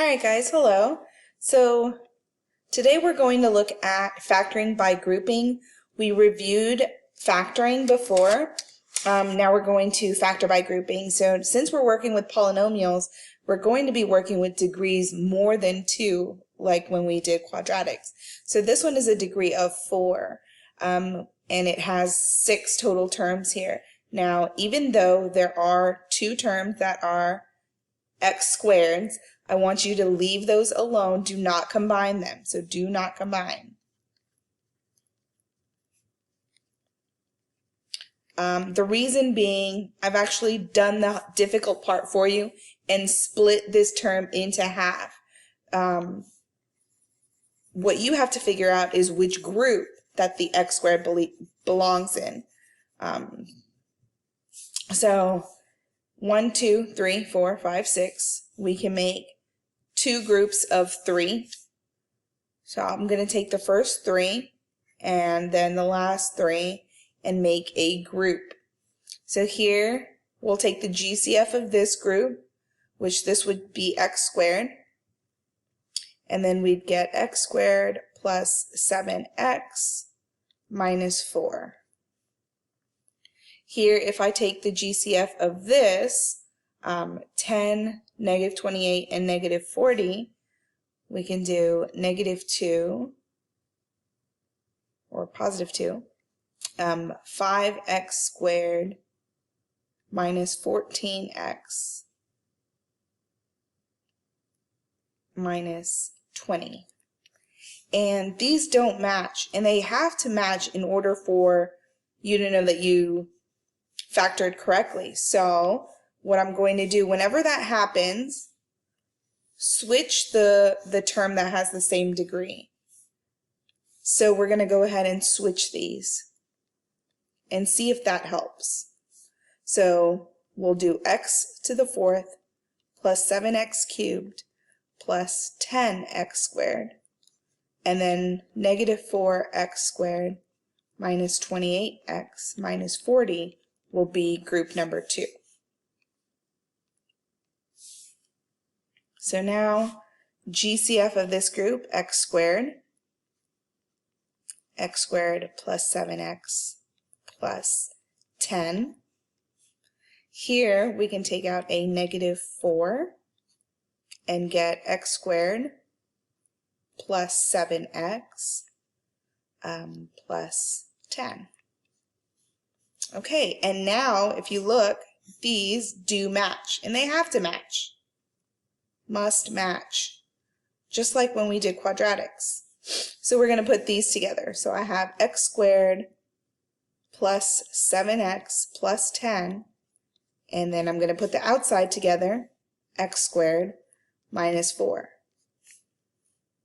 Alright guys, hello. So today we're going to look at factoring by grouping. We reviewed factoring before. Now we're going to factor by grouping. So since we're working with polynomials, we're going to be working with degrees more than 2, like when we did quadratics. So this one is a degree of 4, and it has 6 total terms here. Now, even though there are 2 terms that are x squareds, I want you to leave those alone. Do not combine them. So do not combine. The reason being, I've actually done the difficult part for you and split this term into half. What you have to figure out is which group that the x squared belongs in. So 1, 2, 3, 4, 5, 6. We can make 2 groups of 3. So I'm going to take the first 3 and then the last 3 and make a group. So here we'll take the GCF of this group, which this would be x squared. And then we'd get x squared plus 7x minus 4. Here, if I take the GCF of this, 10, negative 28, and negative 40, we can do negative 2, or positive 2, 5x squared minus 14x minus 20. And these don't match, and they have to match in order for you to know that you factored correctly. So what I'm going to do, whenever that happens, switch the term that has the same degree. So we're going to go ahead and switch these and see if that helps. So we'll do x to the 4th plus 7x cubed plus 10x squared, and then negative 4x squared minus 28x minus 40 will be group number 2. So now GCF of this group, x squared plus 7x plus 10. Here we can take out a negative 4 and get x squared plus 7x plus 10. Okay, and now if you look, these do match, and they have to match. Must match, just like when we did quadratics. So we're going to put these together. So I have x squared plus 7x plus 10, and then I'm going to put the outside together, x squared minus 4.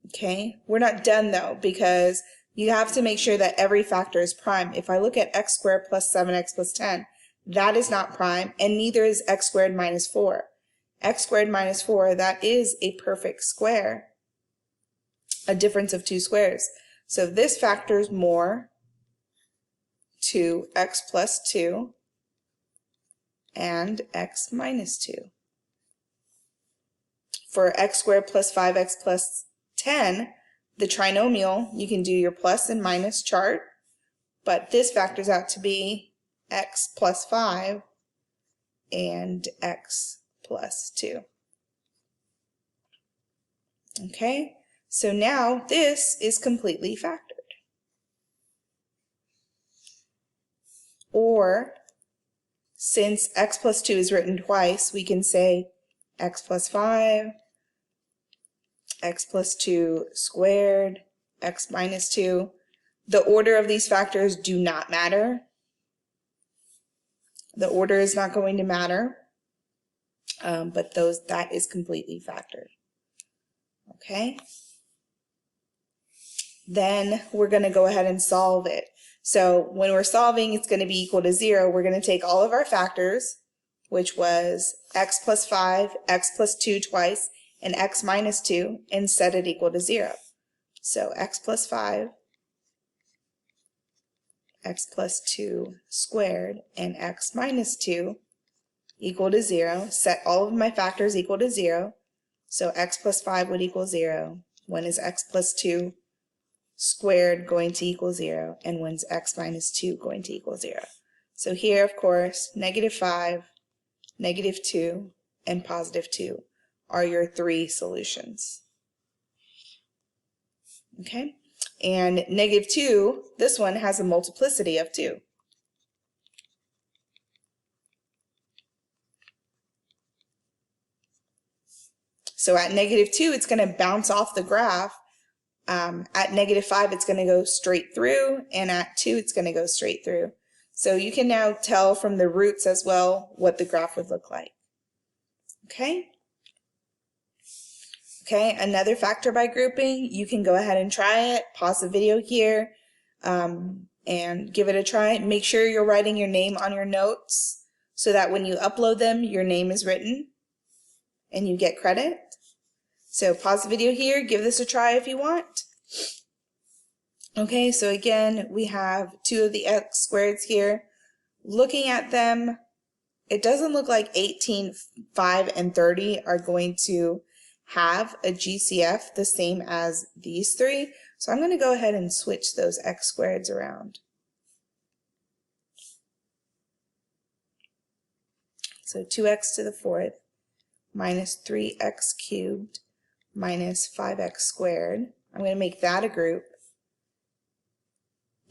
Okay, we're not done though, because you have to make sure that every factor is prime. If I look at x squared plus 7x plus 10, that is not prime, and neither is x squared minus 4. X squared minus 4, that is a perfect square, a difference of 2 squares. So this factors more to x plus 2 and x minus 2. For x squared plus 5x plus 10, the trinomial, you can do your plus and minus chart, but this factors out to be x plus 5 and x plus 2. Okay, so now this is completely factored. Or, since x plus 2 is written twice, we can say x plus 5, x plus 2 squared, x minus 2. The order of these factors do not matter. The order is not going to matter, but that is completely factored. Okay? Then we're going to go ahead and solve it. So when we're solving, it's going to be equal to 0. We're going to take all of our factors, which was x plus 5, x plus 2 twice, and x minus 2, and set it equal to 0. So x plus 5, x plus 2 squared, and x minus 2 equal to 0. Set all of my factors equal to 0. So x plus 5 would equal 0. When is x plus 2 squared going to equal 0? And when's x minus 2 going to equal 0? So here, of course, -5, -2, and +2 are your three solutions. Okay? And -2, this one has a multiplicity of 2. So at -2, it's going to bounce off the graph. At -5, it's going to go straight through, and at 2, it's going to go straight through. So you can now tell from the roots as well what the graph would look like. Okay? Okay, another factor by grouping, you can go ahead and try it. Pause the video here and give it a try. Make sure you're writing your name on your notes so that when you upload them, your name is written and you get credit. So pause the video here, give this a try if you want. Okay, so again, we have two of the x squareds here. Looking at them, it doesn't look like 18, 5, and 30 are going to have a GCF the same as these three. So I'm going to go ahead and switch those x squareds around. So 2x to the 4th minus 3x cubed minus 5x squared. I'm going to make that a group.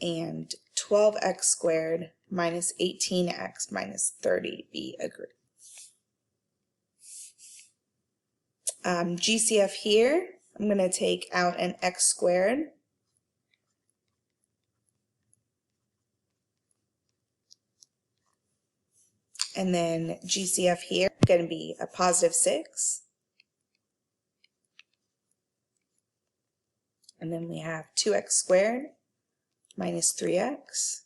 And 12x squared minus 18x minus 30 be a group. GCF here, I'm going to take out an x squared. And then GCF here is going to be a +6. And then we have 2x squared minus 3x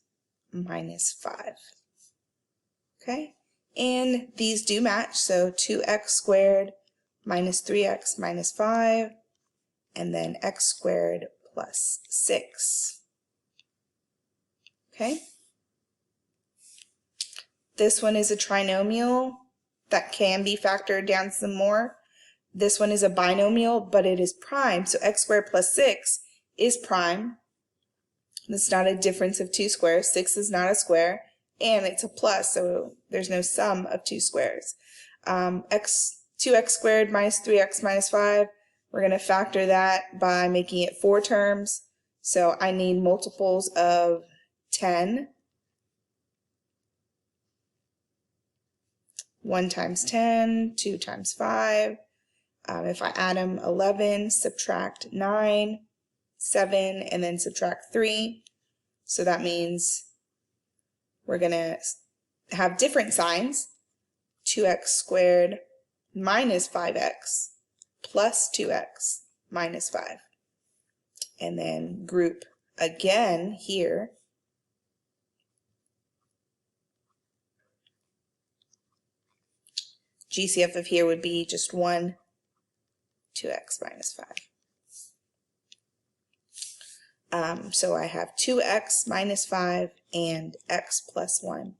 minus 5. Okay? And these do match, so 2x squared minus 3x minus 5, and then x squared plus 6. Okay? This one is a trinomial that can be factored down some more. This one is a binomial, but it is prime, so x squared plus 6 is prime. It's not a difference of two squares. 6 is not a square, and it's a plus, so there's no sum of two squares. 2x squared minus 3x minus 5, we're going to factor that by making it 4 terms. So I need multiples of 10. 1 times 10, 2 times 5. If I add them, 11, subtract 9, 7, and then subtract 3. So that means we're going to have different signs. 2x squared minus 5x plus 2x minus 5. And then group again here. GCF of here would be just 1, 2x minus 5. So I have 2x minus 5 and x plus 1.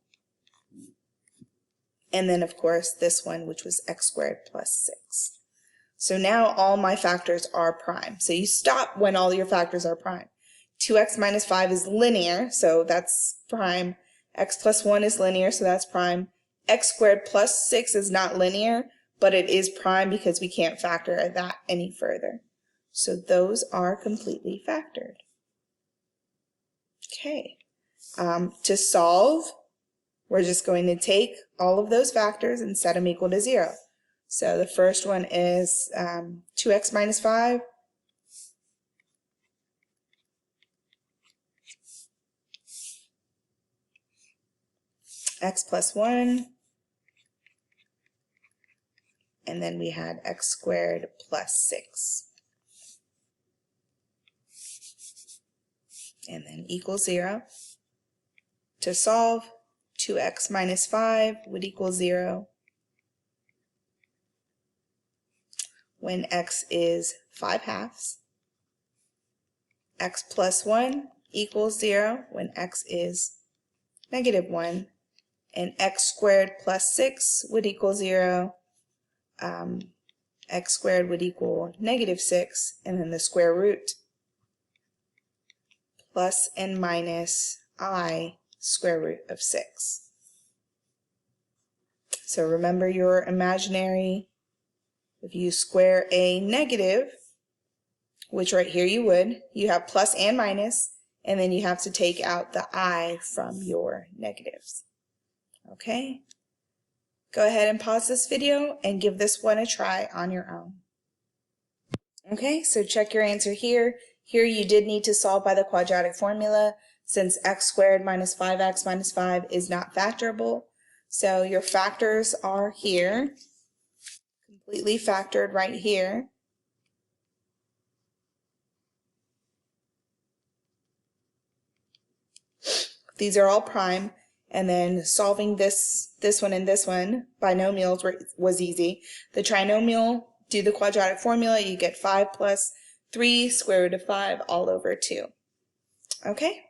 And then, of course, this one, which was x squared plus 6. So now all my factors are prime. So you stop when all your factors are prime. 2x minus 5 is linear, so that's prime. X plus 1 is linear, so that's prime. X squared plus 6 is not linear, but it is prime because we can't factor that any further. So those are completely factored. Okay. To solve, we're just going to take all of those factors and set them equal to 0. So the first one is 2x minus 5. X plus 1. And then we had x squared plus 6. And then equals 0. To solve, 2x minus 5 would equal 0 when x is 5/2. X plus 1 equals 0 when x is -1. And x squared plus 6 would equal 0. x squared would equal -6, and then the square root plus and minus I square root of 6. So remember your imaginary, if you square a negative, which right here you would, you have plus and minus, and then you have to take out the I from your negatives. Okay? Go ahead and pause this video and give this one a try on your own. Okay, so check your answer here. Here you did need to solve by the quadratic formula since x squared minus 5x minus 5 is not factorable. So your factors are here, completely factored right here. These are all prime, and then solving this one and this one, binomials was easy. The trinomial, do the quadratic formula, you get 5 plus 3 square root of 5 all over 2. Okay?